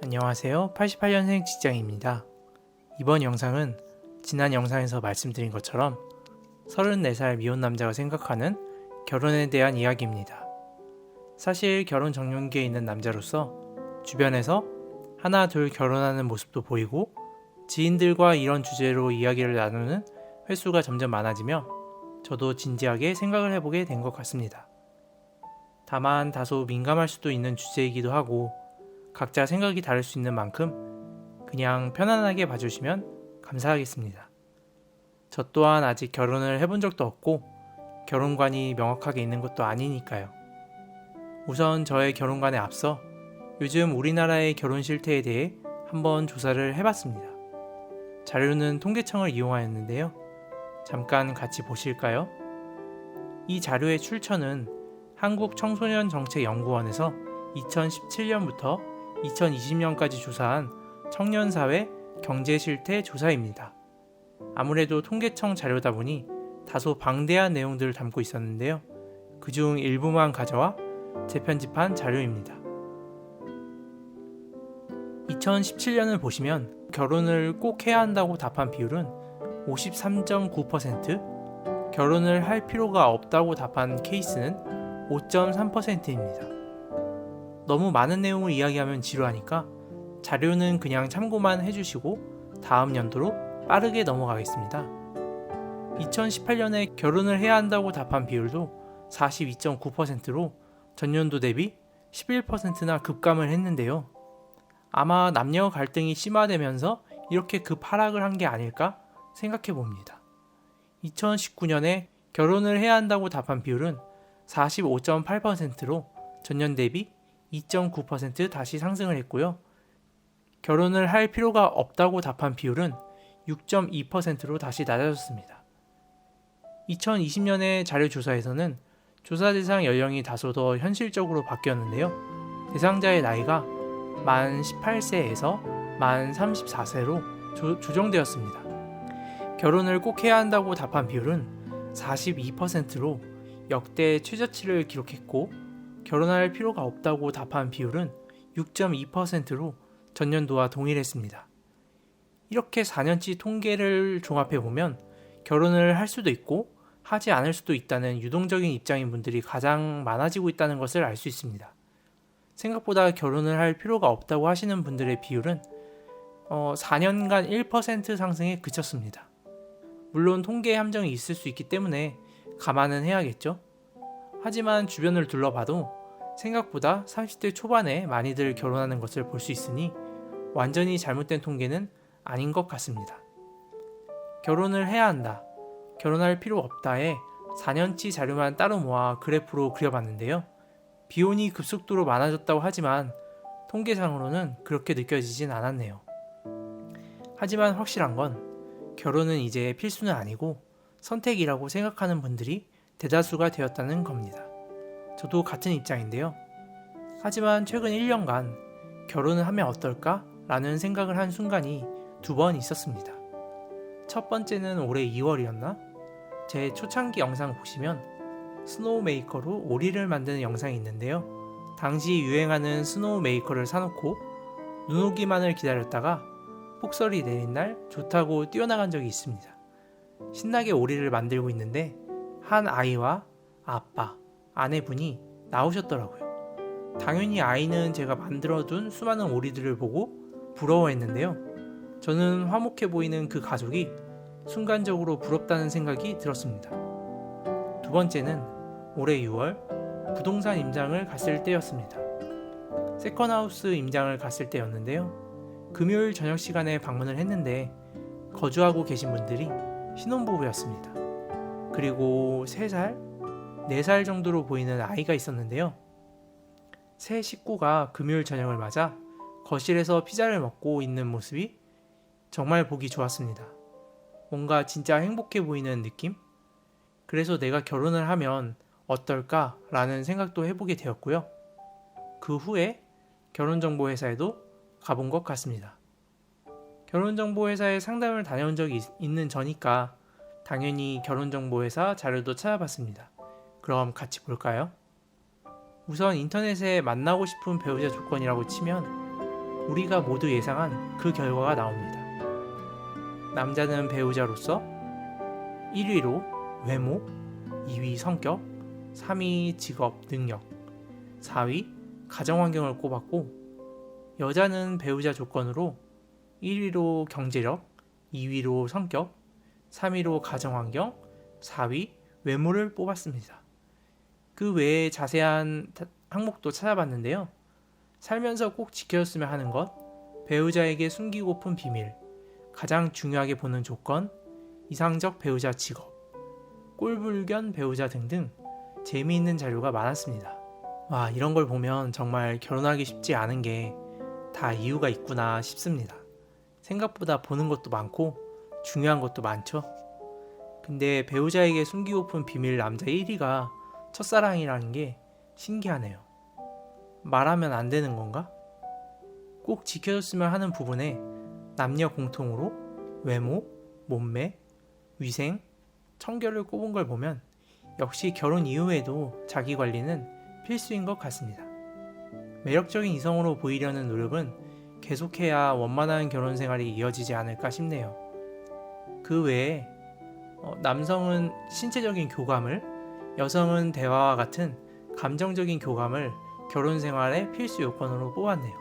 안녕하세요. 88년생 직장입니다. 이번 영상은 지난 영상에서 말씀드린 것처럼 34살 미혼 남자가 생각하는 결혼에 대한 이야기입니다. 사실 결혼 정년기에 있는 남자로서 주변에서 하나 둘 결혼하는 모습도 보이고 지인들과 이런 주제로 이야기를 나누는 횟수가 점점 많아지며 저도 진지하게 생각을 해보게 된 것 같습니다. 다만 다소 민감할 수도 있는 주제이기도 하고 각자 생각이 다를 수 있는 만큼 그냥 편안하게 봐주시면 감사하겠습니다. 저 또한 아직 결혼을 해본 적도 없고 결혼관이 명확하게 있는 것도 아니니까요. 우선 저의 결혼관에 앞서 요즘 우리나라의 결혼 실태에 대해 한번 조사를 해봤습니다. 자료는 통계청을 이용하였는데요. 잠깐 같이 보실까요? 이 자료의 출처는 한국청소년정책연구원에서 2017년부터 2020년까지 조사한 청년사회 경제실태 조사입니다. 아무래도 통계청 자료다 보니 다소 방대한 내용들을 담고 있었는데요. 그중 일부만 가져와 재편집한 자료입니다. 2017년을 보시면 결혼을 꼭 해야 한다고 답한 비율은 53.9%, 결혼을 할 필요가 없다고 답한 케이스는 5.3%입니다. 너무 많은 내용을 이야기하면 지루하니까 자료는 그냥 참고만 해주시고 다음 연도로 빠르게 넘어가겠습니다. 2018년에 결혼을 해야 한다고 답한 비율도 42.9%로 전년도 대비 11%나 급감을 했는데요. 아마 남녀 갈등이 심화되면서 이렇게 급하락을 한 게 아닐까 생각해 봅니다. 2019년에 결혼을 해야 한다고 답한 비율은 45.8%로 전년 대비 2.9% 다시 상승을 했고요. 결혼을 할 필요가 없다고 답한 비율은 6.2%로 다시 낮아졌습니다. 2020년의 자료조사에서는 조사 대상 연령이 다소 더 현실적으로 바뀌었는데요. 대상자의 나이가 만 18세에서 만 34세로 조정되었습니다. 결혼을 꼭 해야 한다고 답한 비율은 42%로 역대 최저치를 기록했고 결혼할 필요가 없다고 답한 비율은 6.2%로 전년도와 동일했습니다. 이렇게 4년치 통계를 종합해보면 결혼을 할 수도 있고 하지 않을 수도 있다는 유동적인 입장인 분들이 가장 많아지고 있다는 것을 알 수 있습니다. 생각보다 결혼을 할 필요가 없다고 하시는 분들의 비율은 4년간 1% 상승에 그쳤습니다. 물론 통계에 함정이 있을 수 있기 때문에 감안은 해야겠죠. 하지만 주변을 둘러봐도 생각보다 30대 초반에 많이들 결혼하는 것을 볼 수 있으니 완전히 잘못된 통계는 아닌 것 같습니다. 결혼을 해야 한다, 결혼할 필요 없다에 4년치 자료만 따로 모아 그래프로 그려봤는데요. 비혼이 급속도로 많아졌다고 하지만 통계상으로는 그렇게 느껴지진 않았네요. 하지만 확실한 건 결혼은 이제 필수는 아니고 선택이라고 생각하는 분들이 대다수가 되었다는 겁니다. 저도 같은 입장인데요. 하지만 최근 1년간 결혼을 하면 어떨까? 라는 생각을 한 순간이 2번 있었습니다. 첫 번째는 올해 2월이었나? 제 초창기 영상 보시면 스노우 메이커로 오리를 만드는 영상이 있는데요. 당시 유행하는 스노우 메이커를 사놓고 눈 오기만을 기다렸다가 폭설이 내린 날 좋다고 뛰어나간 적이 있습니다. 신나게 오리를 만들고 있는데 한 아이와 아빠, 아내분이 나오셨더라고요. 당연히 아이는 제가 만들어둔 수많은 오리들을 보고 부러워했는데요. 저는 화목해 보이는 그 가족이 순간적으로 부럽다는 생각이 들었습니다. 두 번째는 올해 6월 부동산 임장을 갔을 때였습니다. 세컨하우스 임장을 갔을 때였는데요. 금요일 저녁 시간에 방문을 했는데 거주하고 계신 분들이 신혼부부였습니다. 그리고 3살, 4살 정도로 보이는 아이가 있었는데요. 새 식구가 금요일 저녁을 맞아 거실에서 피자를 먹고 있는 모습이 정말 보기 좋았습니다. 뭔가 진짜 행복해 보이는 느낌? 그래서 내가 결혼을 하면 어떨까? 라는 생각도 해보게 되었고요. 그 후에 결혼정보회사에도 가본 것 같습니다. 결혼정보회사에 상담을 다녀온 적이 있는 저니까 당연히 결혼정보회사 자료도 찾아봤습니다. 그럼 같이 볼까요? 우선 인터넷에 만나고 싶은 배우자 조건이라고 치면 우리가 모두 예상한 그 결과가 나옵니다. 남자는 배우자로서 1위로 외모, 2위 성격, 3위 직업, 능력, 4위 가정환경을 꼽았고, 여자는 배우자 조건으로 1위로 경제력, 2위로 성격, 3위로 가정환경, 4위 외모를 뽑았습니다. 그 외에 자세한 항목도 찾아봤는데요. 살면서 꼭 지켜줬으면 하는 것, 배우자에게 숨기고픈 비밀, 가장 중요하게 보는 조건, 이상적 배우자 직업, 꼴불견 배우자 등등 재미있는 자료가 많았습니다. 와, 이런 걸 보면 정말 결혼하기 쉽지 않은 게 다 이유가 있구나 싶습니다. 생각보다 보는 것도 많고 중요한 것도 많죠. 근데 배우자에게 숨기고픈 비밀 남자 1위가 첫사랑이라는 게 신기하네요. 말하면 안 되는 건가? 꼭 지켜줬으면 하는 부분에 남녀 공통으로 외모, 몸매, 위생, 청결을 꼽은 걸 보면 역시 결혼 이후에도 자기 관리는 필수인 것 같습니다. 매력적인 이성으로 보이려는 노력은 계속해야 원만한 결혼 생활이 이어지지 않을까 싶네요. 그 외에 남성은 신체적인 교감을, 여성은 대화와 같은 감정적인 교감을 결혼 생활의 필수 요건으로 뽑았네요.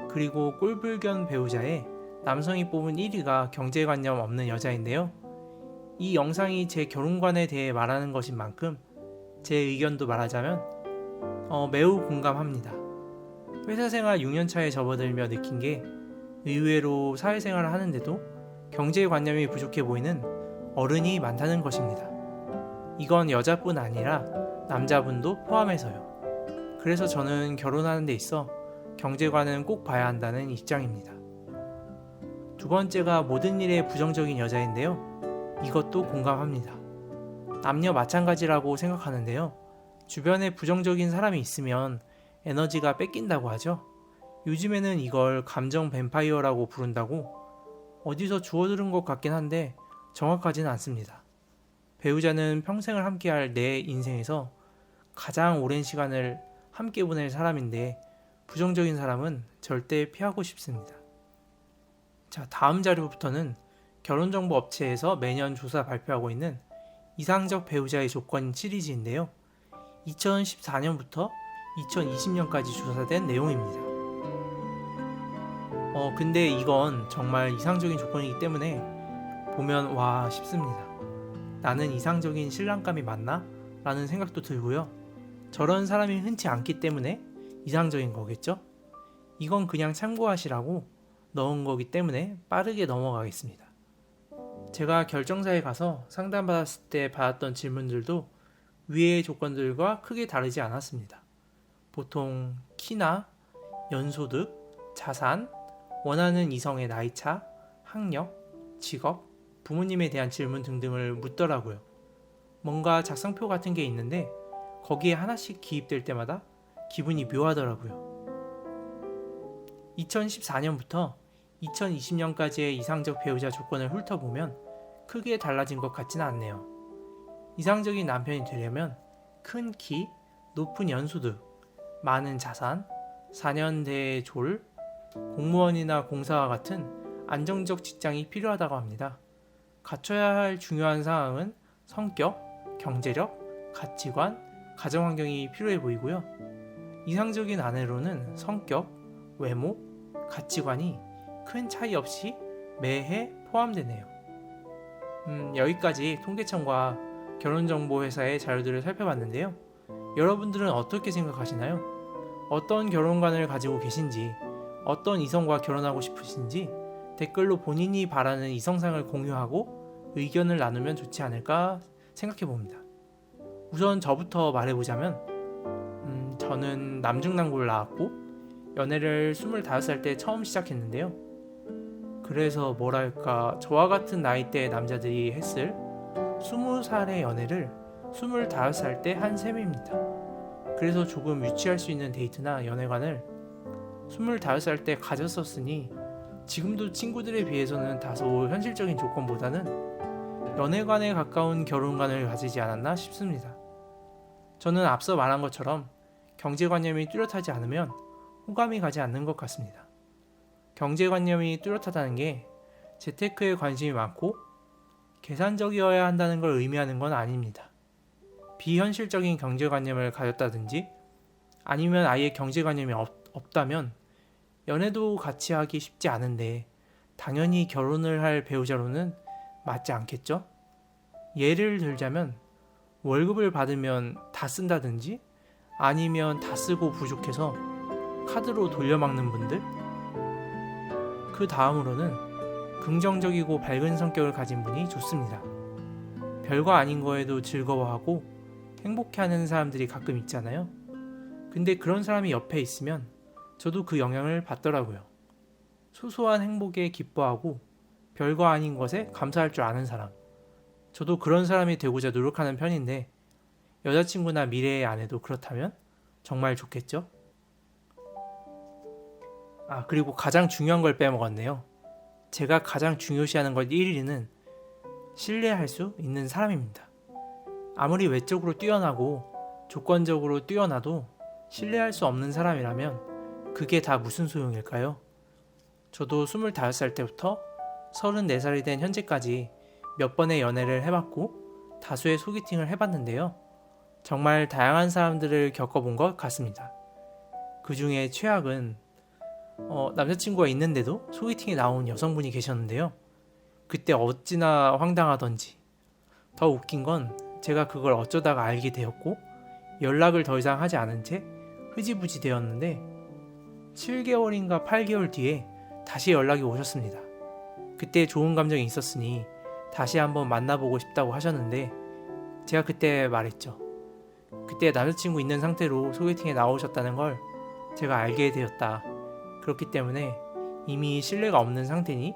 그리고 꼴불견 배우자에 남성이 뽑은 1위가 경제관념 없는 여자인데요. 이 영상이 제 결혼관에 대해 말하는 것인 만큼 제 의견도 말하자면 매우 공감합니다. 회사 생활 6년차에 접어들며 느낀 게 의외로 사회생활을 하는데도 경제관념이 부족해 보이는 어른이 많다는 것입니다. 이건 여자뿐 아니라 남자분도 포함해서요. 그래서 저는 결혼하는 데 있어 경제관은 꼭 봐야 한다는 입장입니다. 두 번째가 모든 일에 부정적인 여자인데요. 이것도 공감합니다. 남녀 마찬가지라고 생각하는데요. 주변에 부정적인 사람이 있으면 에너지가 뺏긴다고 하죠. 요즘에는 이걸 감정 뱀파이어라고 부른다고 어디서 주워 들은 것 같긴 한데 정확하지는 않습니다. 배우자는 평생을 함께할 내 인생에서 가장 오랜 시간을 함께 보낼 사람인데 부정적인 사람은 절대 피하고 싶습니다. 자, 다음 자료부터는 결혼정보 업체에서 매년 조사 발표하고 있는 이상적 배우자의 조건 시리즈인데요. 2014년부터 2020년까지 조사된 내용입니다. 근데 이건 정말 이상적인 조건이기 때문에 보면 와 싶습니다. 나는 이상적인 신랑감이 맞나? 라는 생각도 들고요. 저런 사람이 흔치 않기 때문에 이상적인 거겠죠? 이건 그냥 참고하시라고 넣은 거기 때문에 빠르게 넘어가겠습니다. 제가 결정사에 가서 상담받았을 때 받았던 질문들도 위의 조건들과 크게 다르지 않았습니다. 보통 키나 연소득, 자산, 원하는 이성의 나이차, 학력, 직업, 부모님에 대한 질문 등등을 묻더라고요. 뭔가 작성표 같은 게 있는데 거기에 하나씩 기입될 때마다 기분이 묘하더라고요. 2014년부터 2020년까지의 이상적 배우자 조건을 훑어보면 크게 달라진 것 같지는 않네요. 이상적인 남편이 되려면 큰 키, 높은 연소득, 많은 자산, 4년대 졸, 공무원이나 공사와 같은 안정적 직장이 필요하다고 합니다. 갖춰야 할 중요한 사항은 성격, 경제력, 가치관, 가정환경이 필요해 보이고요. 이상적인 아내로는 성격, 외모, 가치관이 큰 차이 없이 매해 포함되네요. 여기까지 통계청과 결혼정보회사의 자료들을 살펴봤는데요. 여러분들은 어떻게 생각하시나요? 어떤 결혼관을 가지고 계신지, 어떤 이성과 결혼하고 싶으신지 댓글로 본인이 바라는 이성상을 공유하고 의견을 나누면 좋지 않을까 생각해 봅니다. 우선 저부터 말해보자면 저는 남중남고를 나왔고 연애를 25살 때 처음 시작했는데요. 그래서 뭐랄까 저와 같은 나이대의 남자들이 했을 20살의 연애를 25살 때 한 셈입니다. 그래서 조금 유치할 수 있는 데이트나 연애관을 25살 때 가졌었으니 지금도 친구들에 비해서는 다소 현실적인 조건보다는 연애관에 가까운 결혼관을 가지지 않았나 싶습니다. 저는 앞서 말한 것처럼 경제관념이 뚜렷하지 않으면 호감이 가지 않는 것 같습니다. 경제관념이 뚜렷하다는 게 재테크에 관심이 많고 계산적이어야 한다는 걸 의미하는 건 아닙니다. 비현실적인 경제관념을 가졌다든지 아니면 아예 경제관념이 없다면 연애도 같이 하기 쉽지 않은데 당연히 결혼을 할 배우자로는 맞지 않겠죠? 예를 들자면 월급을 받으면 다 쓴다든지 아니면 다 쓰고 부족해서 카드로 돌려막는 분들, 그 다음으로는 긍정적이고 밝은 성격을 가진 분이 좋습니다. 별거 아닌 거에도 즐거워하고 행복해하는 사람들이 가끔 있잖아요. 근데 그런 사람이 옆에 있으면 저도 그 영향을 받더라고요. 소소한 행복에 기뻐하고 별거 아닌 것에 감사할 줄 아는 사람. 저도 그런 사람이 되고자 노력하는 편인데 여자친구나 미래의 아내도 그렇다면 정말 좋겠죠? 그리고 가장 중요한 걸 빼먹었네요. 제가 가장 중요시하는 것 1위는 신뢰할 수 있는 사람입니다. 아무리 외적으로 뛰어나고 조건적으로 뛰어나도 신뢰할 수 없는 사람이라면 그게 다 무슨 소용일까요? 저도 25살 때부터 34살이 된 현재까지 몇 번의 연애를 해봤고 다수의 소개팅을 해봤는데요. 정말 다양한 사람들을 겪어본 것 같습니다. 그 중에 최악은 남자친구가 있는데도 소개팅에 나온 여성분이 계셨는데요. 그때 어찌나 황당하던지. 더 웃긴 건 제가 그걸 어쩌다가 알게 되었고 연락을 더 이상 하지 않은 채 흐지부지 되었는데 7개월인가 8개월 뒤에 다시 연락이 오셨습니다. 그때 좋은 감정이 있었으니 다시 한번 만나보고 싶다고 하셨는데 제가 그때 말했죠. 그때 남자친구 있는 상태로 소개팅에 나오셨다는 걸 제가 알게 되었다. 그렇기 때문에 이미 신뢰가 없는 상태니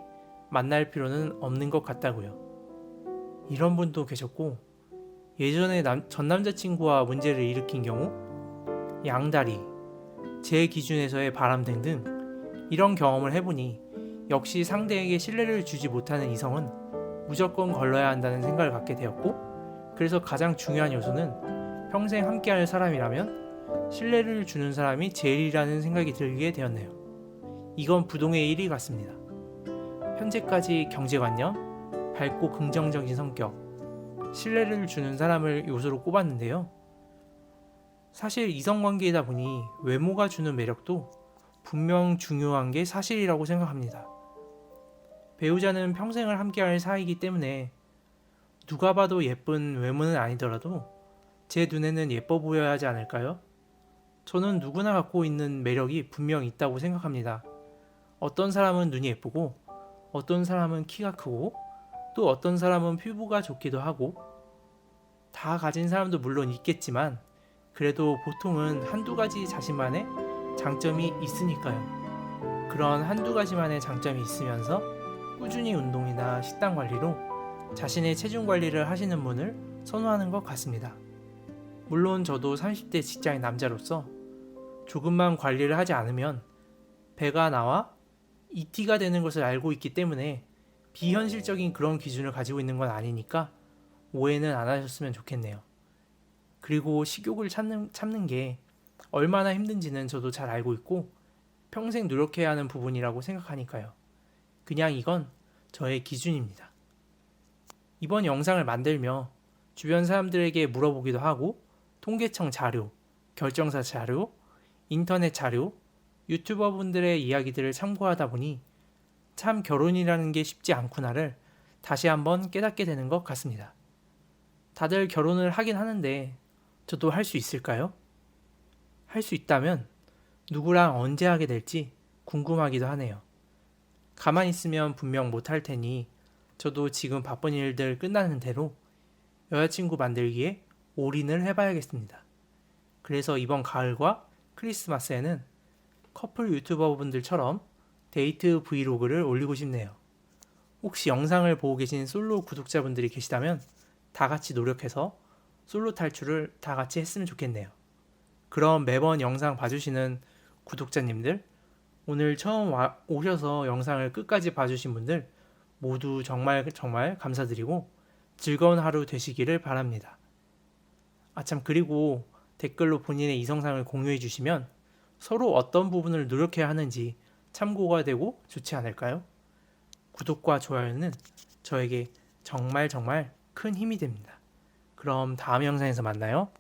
만날 필요는 없는 것 같다고요. 이런 분도 계셨고 예전에 전 남자친구와 문제를 일으킨 경우 양다리, 제 기준에서의 바람등 등 이런 경험을 해보니 역시 상대에게 신뢰를 주지 못하는 이성은 무조건 걸러야 한다는 생각을 갖게 되었고 그래서 가장 중요한 요소는 평생 함께할 사람이라면 신뢰를 주는 사람이 제일이라는 생각이 들게 되었네요. 이건 부동의 1위 같습니다. 현재까지 경제관념, 밝고 긍정적인 성격, 신뢰를 주는 사람을 요소로 꼽았는데요. 사실 이성관계이다 보니 외모가 주는 매력도 분명 중요한 게 사실이라고 생각합니다. 배우자는 평생을 함께할 사이이기 때문에 누가 봐도 예쁜 외모는 아니더라도 제 눈에는 예뻐 보여야 하지 않을까요? 저는 누구나 갖고 있는 매력이 분명 있다고 생각합니다. 어떤 사람은 눈이 예쁘고 어떤 사람은 키가 크고 또 어떤 사람은 피부가 좋기도 하고 다 가진 사람도 물론 있겠지만 그래도 보통은 한두 가지 자신만의 장점이 있으니까요. 그런 한두 가지만의 장점이 있으면서 꾸준히 운동이나 식단 관리로 자신의 체중 관리를 하시는 분을 선호하는 것 같습니다. 물론 저도 30대 직장인 남자로서 조금만 관리를 하지 않으면 배가 나와 ET가 되는 것을 알고 있기 때문에 비현실적인 그런 기준을 가지고 있는 건 아니니까 오해는 안 하셨으면 좋겠네요. 그리고 식욕을 참는 게 얼마나 힘든지는 저도 잘 알고 있고 평생 노력해야 하는 부분이라고 생각하니까요. 그냥 이건 저의 기준입니다. 이번 영상을 만들며 주변 사람들에게 물어보기도 하고 통계청 자료, 결정사 자료, 인터넷 자료, 유튜버 분들의 이야기들을 참고하다 보니 참 결혼이라는 게 쉽지 않구나를 다시 한번 깨닫게 되는 것 같습니다. 다들 결혼을 하긴 하는데 저도 할 수 있을까요? 할 수 있다면 누구랑 언제 하게 될지 궁금하기도 하네요. 가만히 있으면 분명 못할 테니 저도 지금 바쁜 일들 끝나는 대로 여자친구 만들기에 올인을 해봐야겠습니다. 그래서 이번 가을과 크리스마스에는 커플 유튜버 분들처럼 데이트 브이로그를 올리고 싶네요. 혹시 영상을 보고 계신 솔로 구독자분들이 계시다면 다 같이 노력해서 솔로 탈출을 다 같이 했으면 좋겠네요. 그럼 매번 영상 봐주시는 구독자님들, 오늘 처음 오셔서 영상을 끝까지 봐주신 분들 모두 정말 감사드리고 즐거운 하루 되시기를 바랍니다. 그리고 댓글로 본인의 이성상을 공유해 주시면 서로 어떤 부분을 노력해야 하는지 참고가 되고 좋지 않을까요? 구독과 좋아요는 저에게 정말 큰 힘이 됩니다. 그럼 다음 영상에서 만나요.